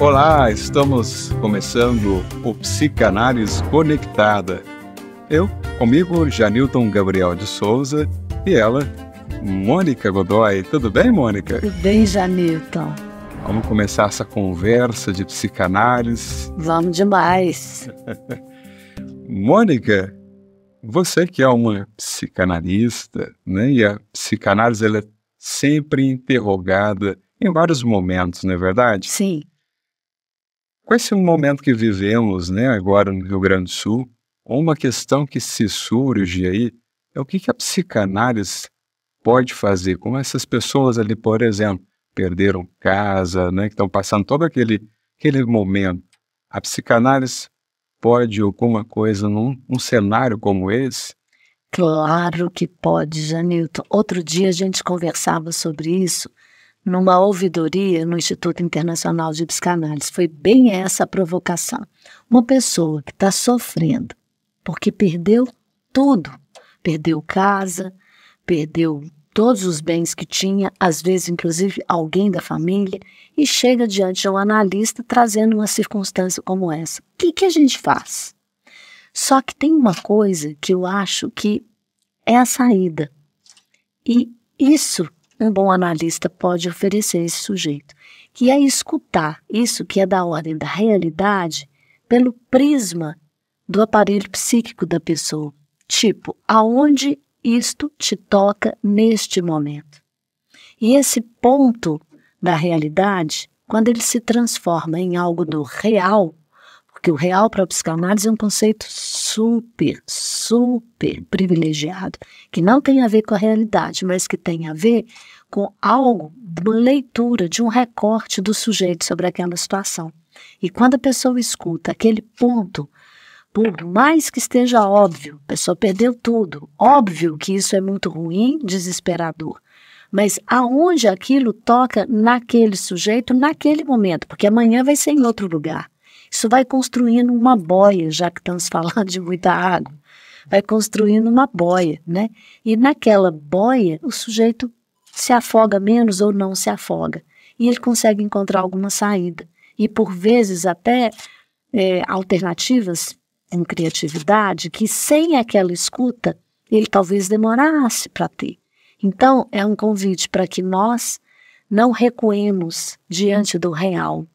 Olá, estamos começando o Psicanálise Conectada. Comigo, Janilton Gabriel de Souza, e ela, Mônica Godoy. Tudo bem, Mônica? Tudo bem, Janilton. Vamos começar essa conversa de psicanálise. Vamos demais. Mônica, você que é uma psicanalista, né? E a psicanálise ela é sempre interrogada em vários momentos, não é verdade? Sim. Com esse momento que vivemos, né, agora no Rio Grande do Sul, uma questão que se surge aí é o que a psicanálise pode fazer com essas pessoas ali, por exemplo, perderam casa, né, que estão passando todo aquele momento. A psicanálise pode alguma coisa num cenário como esse? Claro que pode, Janilton. Outro dia a gente conversava sobre isso numa ouvidoria no Instituto Internacional de Psicanálise. Foi bem essa a provocação. Uma pessoa que está sofrendo porque perdeu tudo, perdeu casa, perdeu todos os bens que tinha, às vezes inclusive alguém da família, e chega diante de um analista trazendo uma circunstância como essa. O que a gente faz? Só que tem uma coisa que eu acho que é a saída. E isso um bom analista pode oferecer a esse sujeito, que é escutar isso que é da ordem da realidade pelo prisma do aparelho psíquico da pessoa. Tipo, aonde isto te toca neste momento. E esse ponto da realidade, quando ele se transforma em algo do real, porque o real para a psicanálise é um conceito super privilegiado, que não tem a ver com a realidade, mas que tem a ver com algo, uma leitura de um recorte do sujeito sobre aquela situação. E quando a pessoa escuta aquele ponto, por mais que esteja óbvio, a pessoa perdeu tudo, óbvio que isso é muito ruim, desesperador, mas aonde aquilo toca naquele sujeito, naquele momento, porque amanhã vai ser em outro lugar. Isso vai construindo uma boia, já que estamos falando de muita água, vai construindo uma boia, né? E naquela boia, o sujeito se afoga menos ou não se afoga, e ele consegue encontrar alguma saída. E por vezes até alternativas em criatividade, que sem aquela escuta, ele talvez demorasse para ter. Então, é um convite para que nós não recuemos diante do real.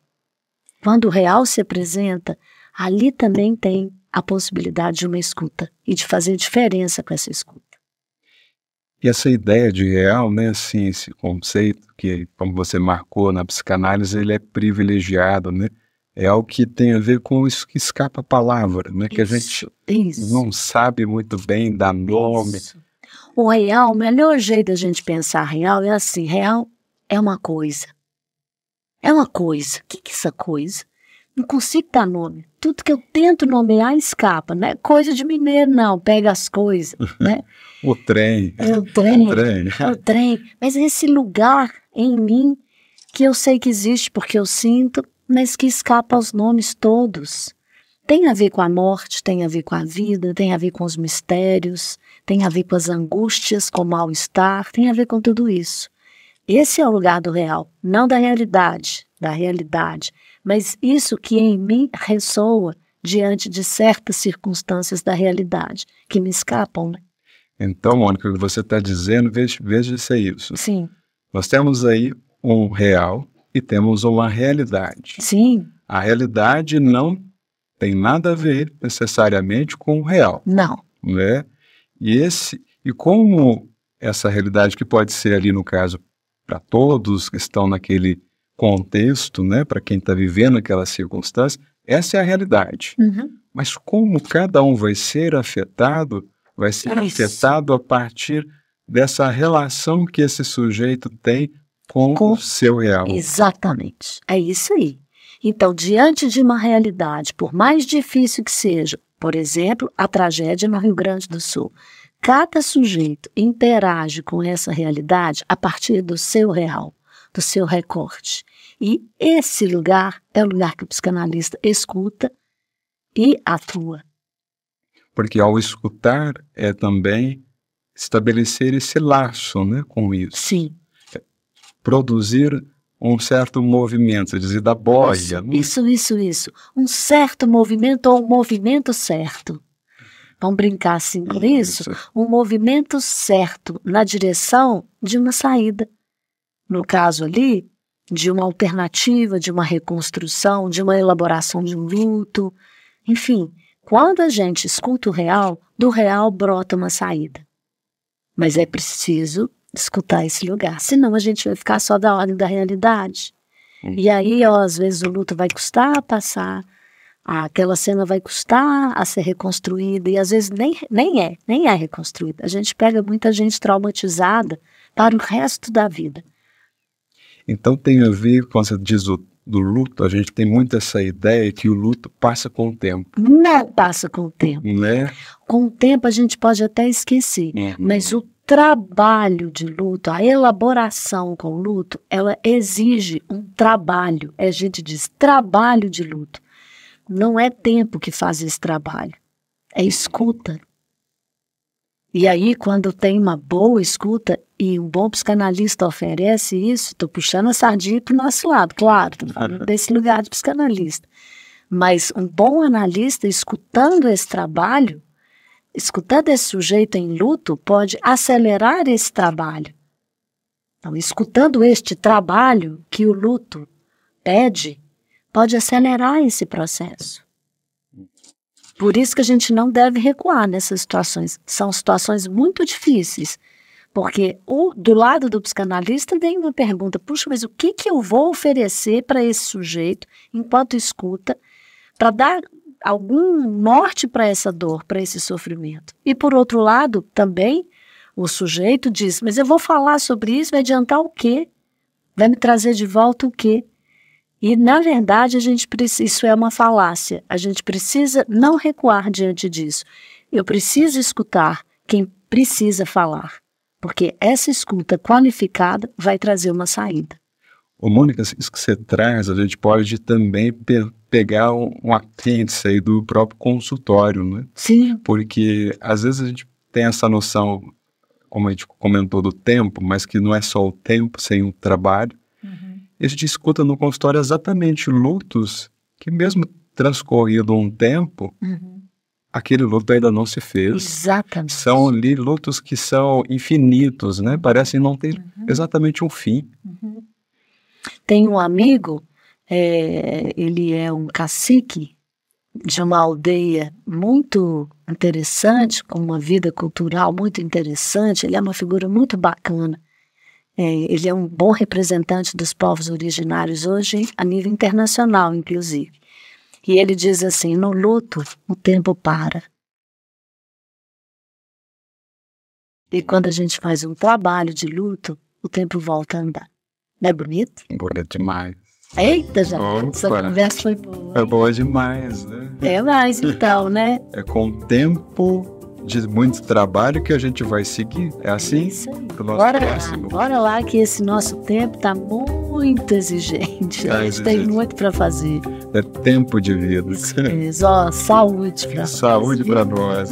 Quando o real se apresenta, ali também tem a possibilidade de uma escuta e de fazer diferença com essa escuta. E essa ideia de real, né, assim, esse conceito que, como você marcou na psicanálise, ele é privilegiado, né? É algo que tem a ver com isso que escapa a palavra, né? Que a gente não sabe muito bem dar nome. Isso. O real, o melhor jeito da gente pensar real é assim, real é uma coisa. É uma coisa. O que é essa coisa? Não consigo dar nome. Tudo que eu tento nomear escapa, não é coisa de mineiro, não. Pega as coisas, né? O trem. É o trem. Mas esse lugar em mim que eu sei que existe porque eu sinto, mas que escapa aos nomes todos. Tem a ver com a morte, tem a ver com a vida, tem a ver com os mistérios, tem a ver com as angústias, com o mal-estar, tem a ver com tudo isso. Esse é o lugar do real, não da realidade, mas isso que em mim ressoa diante de certas circunstâncias da realidade, que me escapam, né? Então, Mônica, o que você está dizendo, veja se é isso. Sim. Nós temos aí um real e temos uma realidade. Sim. A realidade não tem nada a ver necessariamente com o real. Não. Né? E como essa realidade que pode ser ali no caso para todos que estão naquele contexto, né, para quem está vivendo aquela circunstância, essa é a realidade. Uhum. Mas como cada um vai ser afetado a partir dessa relação que esse sujeito tem com o seu real. Exatamente, é isso aí. Então, diante de uma realidade, por mais difícil que seja, por exemplo, a tragédia no Rio Grande do Sul, cada sujeito interage com essa realidade a partir do seu real, do seu recorte. E esse lugar é o lugar que o psicanalista escuta e atua. Porque ao escutar é também estabelecer esse laço, né, com isso. Sim. Produzir um certo movimento, você dizia da boia. Isso. Um certo movimento ou um movimento certo. Vamos brincar assim com isso? Um movimento certo na direção de uma saída. No caso ali, de uma alternativa, de uma reconstrução, de uma elaboração de um luto. Enfim, quando a gente escuta o real, do real brota uma saída. Mas é preciso escutar esse lugar, senão a gente vai ficar só da ordem da realidade. E aí, às vezes, o luto vai custar a passar, aquela cena vai custar a ser reconstruída, e às vezes nem é reconstruída. A gente pega muita gente traumatizada para o resto da vida. Então tem a ver, quando você diz do luto, a gente tem muito essa ideia que o luto passa com o tempo. Não passa com o tempo. Né? Com o tempo a gente pode até esquecer, mas o trabalho de luto, a elaboração com o luto, ela exige um trabalho. A gente diz trabalho de luto. Não é tempo que faz esse trabalho, é escuta. E aí, quando tem uma boa escuta e um bom psicanalista oferece isso, estou puxando a sardinha para o nosso lado, claro, estou falando desse lugar de psicanalista. Mas um bom analista, escutando esse trabalho, escutando esse sujeito em luto, pode acelerar esse trabalho. Então, escutando este trabalho que o luto pede, pode acelerar esse processo. Por isso que a gente não deve recuar nessas situações. São situações muito difíceis, porque do lado do psicanalista vem uma pergunta, puxa, mas o que eu vou oferecer para esse sujeito enquanto escuta, para dar algum norte para essa dor, para esse sofrimento? E por outro lado, também, o sujeito diz, mas eu vou falar sobre isso, vai adiantar o quê? Vai me trazer de volta o quê? E, na verdade, isso é uma falácia. A gente precisa não recuar diante disso. Eu preciso escutar quem precisa falar, porque essa escuta qualificada vai trazer uma saída. Ô, Mônica, isso que você traz, a gente pode também pegar um apêndice aí do próprio consultório, né? Sim. Porque, às vezes, a gente tem essa noção, como a gente comentou, do tempo, mas que não é só o tempo sem o trabalho. A gente escuta no consultório exatamente lutos que, mesmo transcorrido um tempo, aquele luto ainda não se fez. Exatamente. São ali lutos que são infinitos, né? Parecem não ter exatamente um fim. Tem um amigo, ele é um cacique de uma aldeia muito interessante, com uma vida cultural muito interessante, ele é uma figura muito bacana. Ele é um bom representante dos povos originários hoje, a nível internacional, inclusive. E ele diz assim, no luto, o tempo para. E quando a gente faz um trabalho de luto, o tempo volta a andar. Não é bonito? Bonito demais. Eita, já, essa conversa foi boa. É boa demais, né? É mais então, né? É com o tempo de muito trabalho que a gente vai seguir. É assim? Isso aí. Bora lá que esse nosso tempo está muito exigente. A gente tem muito para fazer. É tempo de vida. Saúde para nós. Saúde para nós.